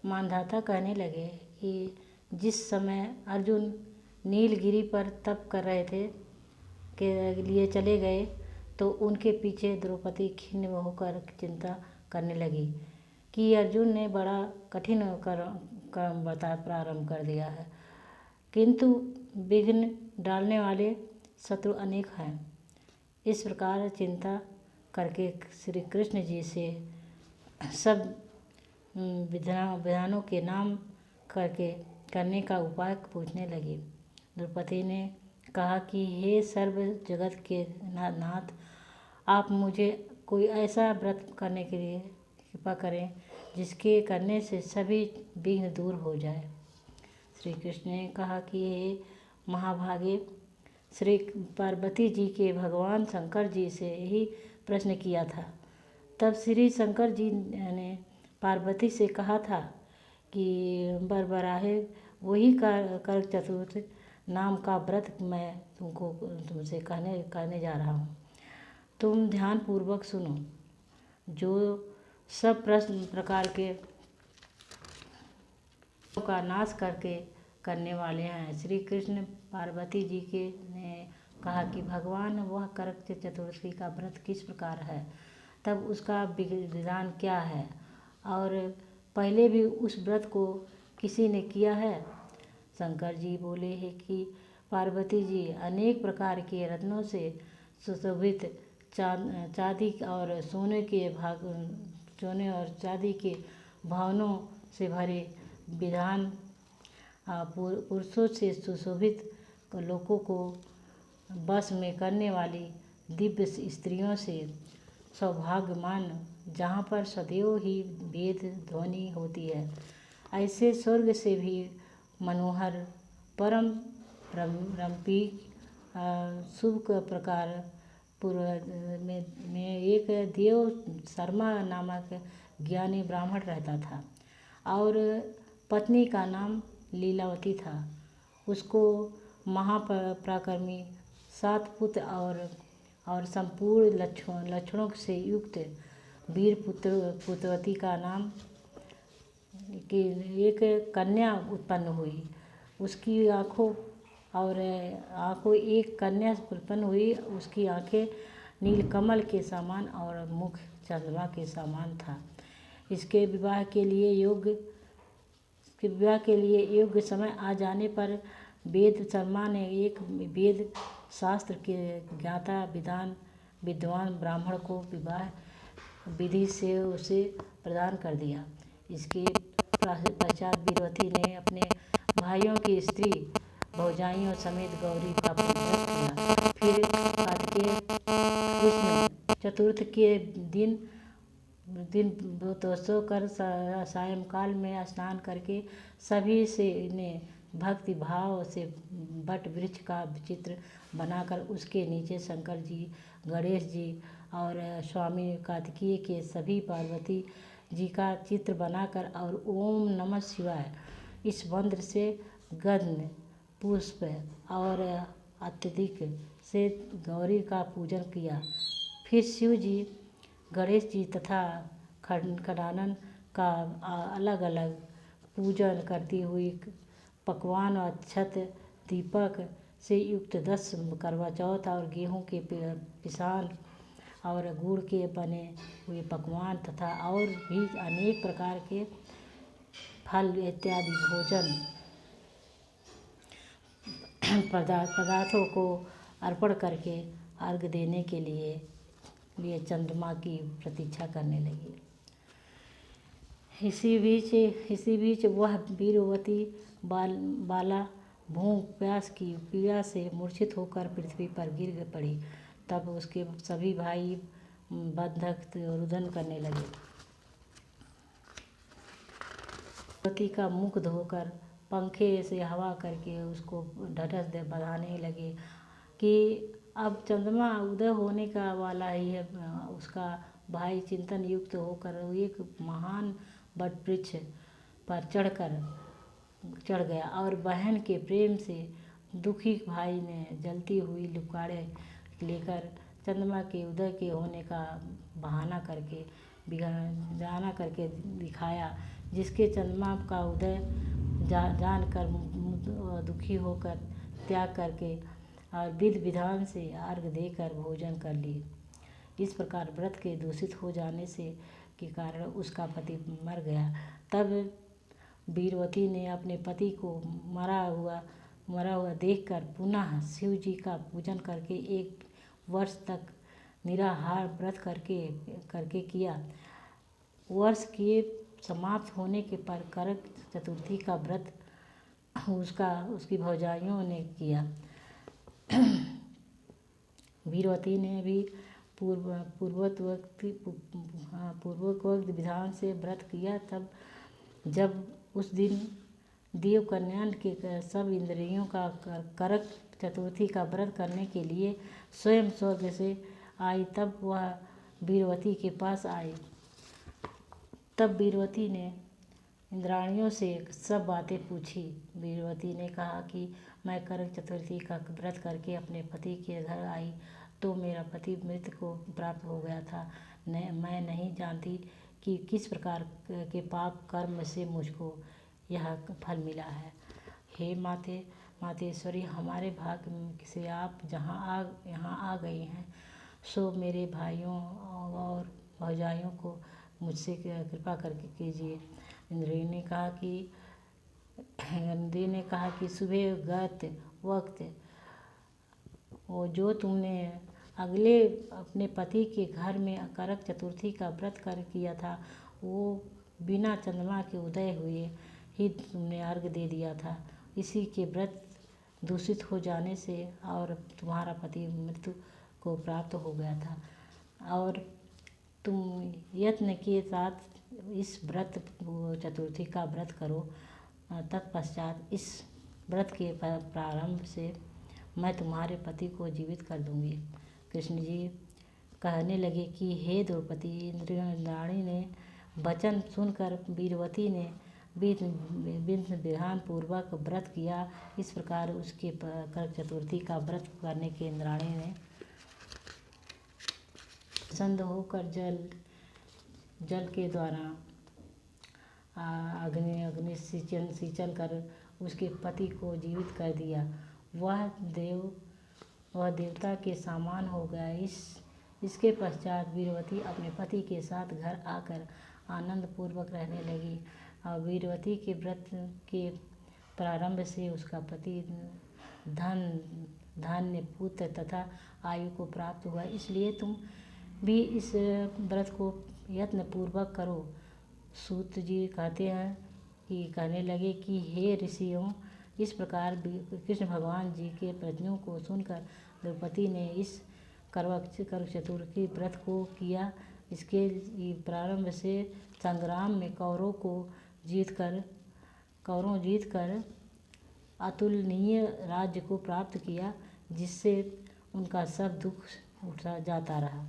मांधाता कहने लगे कि जिस समय अर्जुन नीलगिरी पर तप कर रहे थे के लिए चले गए तो उनके पीछे द्रौपदी खिन्न होकर चिंता करने लगी कि अर्जुन ने बड़ा कठिन कर्म बता प्रारंभ कर दिया है, किंतु विघ्न डालने वाले शत्रु अनेक हैं। इस प्रकार चिंता करके श्री कृष्ण जी से सब विधानों के नाम करने का उपाय पूछने लगी। द्रौपदी ने कहा कि हे सर्व जगत के नाथ, आप मुझे कोई ऐसा व्रत करने के लिए कृपा करें जिसके करने से सभी विघ्न दूर हो जाए। श्री कृष्ण ने कहा कि हे महाभागे, श्री पार्वती जी के भगवान शंकर जी से यही प्रश्न किया था। तब श्री शंकर जी ने पार्वती से कहा था कि बरबराहे वही कर चतुर्थ नाम का व्रत मैं तुमसे कहने जा रहा हूँ। तुम ध्यान पूर्वक सुनो। जो सब प्रकार के का नाश करने वाले हैं। श्री कृष्ण पार्वती जी के ने कहा कि भगवान वह करक चतुर्थी का व्रत किस प्रकार है, तब उसका विधान क्या है, और पहले भी उस व्रत को किसी ने किया है। शंकर जी बोले हैं कि पार्वती जी अनेक प्रकार के रत्नों से सुशोभित चांदी और सोने और चांदी के भवनों से भरे विधान पुरुषों से सुशोभित लोगों को बस में करने वाली दिव्य स्त्रियों से सौभाग्यमान, जहाँ पर सदैव ही वेद ध्वनि होती है, ऐसे स्वर्ग से भी मनोहर परम रमणीक शुभ प्रकार पूर्व में एक देव शर्मा नामक ज्ञानी ब्राह्मण रहता था और पत्नी का नाम लीलावती था। उसको महापराक्रमी 7 पुत्र और संपूर्ण लक्षणों से युक्त वीर पुत्रवती का नाम की एक कन्या उत्पन्न हुई। उसकी आँखों एक कन्या उत्पन्न हुई। उसकी आँखें नीलकमल के समान और मुख चंद्रमा के समान था। इसके विवाह के लिए योग्य समय आ जाने पर वेद शर्मा ने एक वेद शास्त्र के ज्ञाता विद्वान ब्राह्मण को विवाह विधि से उसे प्रदान कर दिया। इसके पश्चात वीरवती ने अपने भाइयों की स्त्री भौजाइयों समेत गौरी का पूजन किया। फिर कार्तिकेय कृष्ण चतुर्थ के दिन व्रतोत्सव कर सायंकाल में स्नान करके सभी से ने भक्ति भाव से वट वृक्ष का चित्र बनाकर उसके नीचे शंकर जी, गणेश जी और स्वामी कार्तिकेय के सभी पार्वती जी का चित्र बनाकर और ओम नमः शिवाय इस मंत्र से गंध पुष्प और अत्यधिक से गौरी का पूजन किया। फिर शिव जी, गणेश जी तथा खडानन का अलग अलग पूजन करती हुई पकवान और अक्षत दीपक से युक्त 10 करवा चौथ और गेहूं के पिसान और गुड़ के बने हुए पकवान तथा और भी अनेक प्रकार के फल इत्यादि भोजन पदार्थों को अर्पण करके अर्घ देने के लिए चंद्रमा की प्रतीक्षा करने लगी। इसी बीच वह वीरवती बाला भूख प्यास की पीड़ा से मूर्छित होकर पृथ्वी पर गिर पड़ी। तब उसके सभी भाई बंधक रुदन करने लगे। वीरवती का मुख धोकर पंखे से हवा करके उसको ढढस बधाने लगे कि अब चंद्रमा उदय होने का वाला ही है। उसका भाई चिंतन युक्त होकर एक महान वट वृक्ष पर चढ़ गया और बहन के प्रेम से दुखी भाई ने जलती हुई लुकाड़े लेकर चंद्रमा के उदय के होने का बहाना करके दिखाया जिसके चंद्रमा का उदय जानकर दुखी होकर त्याग करके और विधि विधान से अर्घ्य देकर भोजन कर लिए। इस प्रकार व्रत के दूषित हो जाने से के कारण उसका पति मर गया। तब वीरवती ने अपने पति को मरा हुआ देखकर पुनः शिव जी का पूजन करके 1 वर्ष तक निराहार व्रत करके किया। वर्ष के समाप्त होने के पर करक चतुर्थी का व्रत उसकी भौजाइयों ने किया। वीरवती ने भी पूर्वोक्त विधान से व्रत किया। तब जब उस दिन देव कन्या के सब इंद्रियों का करक चतुर्थी का व्रत करने के लिए स्वयं स्वर्ग से आई, तब वह वीरवती के पास आई। तब वीरवती ने इंद्राणियों से सब बातें पूछी। वीरवती ने कहा कि मैं करक चतुर्थी का व्रत करके अपने पति के घर आई तो मेरा पति मृत्यु को प्राप्त हो गया था। मैं नहीं जानती कि किस प्रकार के पाप कर्म से मुझको यह फल मिला है। हे मातेश्वरी, हमारे भाग्य से आप यहाँ आ गई हैं, सो मेरे भाइयों और भौजाइयों को मुझसे कृपा करके कीजिए। इंद्री ने कहा कि सुबह गत वक्त वो जो तुमने अगले अपने पति के घर में करक चतुर्थी का व्रत किया था, वो बिना चंद्रमा के उदय हुए ही तुमने अर्घ्य दे दिया था। इसी के व्रत दूषित हो जाने से और तुम्हारा पति मृत्यु को प्राप्त हो गया था और तुम यत्न के साथ इस व्रत चतुर्थी का व्रत करो। तत्पश्चात इस व्रत के प्रारंभ से मैं तुम्हारे पति को जीवित कर दूंगी। कृष्ण जी कहने लगे कि हे द्रौपदी, इंद्राणी ने वचन सुनकर वीरवती ने विधि विधान पूर्वक व्रत किया। इस प्रकार उसके करक चतुर्थी का व्रत करने के इंद्राणी ने प्रसन्न होकर जल के द्वारा अग्नि सिंचन कर उसके पति को जीवित कर दिया। वह देवता के समान हो गया। इसके पश्चात वीरवती अपने पति के साथ घर आकर आनंद पूर्वक रहने लगी और वीरवती के व्रत के प्रारंभ से उसका पति धान्य पुत्र तथा आयु को प्राप्त हुआ। इसलिए तुम भी इस व्रत को यत्न पूर्वक करो। सूत जी कहने लगे कि हे ऋषियों, इस प्रकार कृष्ण भगवान जी के वचनों को सुनकर द्रौपदी ने इस करक चतुर्थी व्रत को किया। इसके प्रारंभ से संग्राम में कौरवों जीत कर अतुलनीय राज्य को प्राप्त किया, जिससे उनका सब दुख उठ जाता रहा।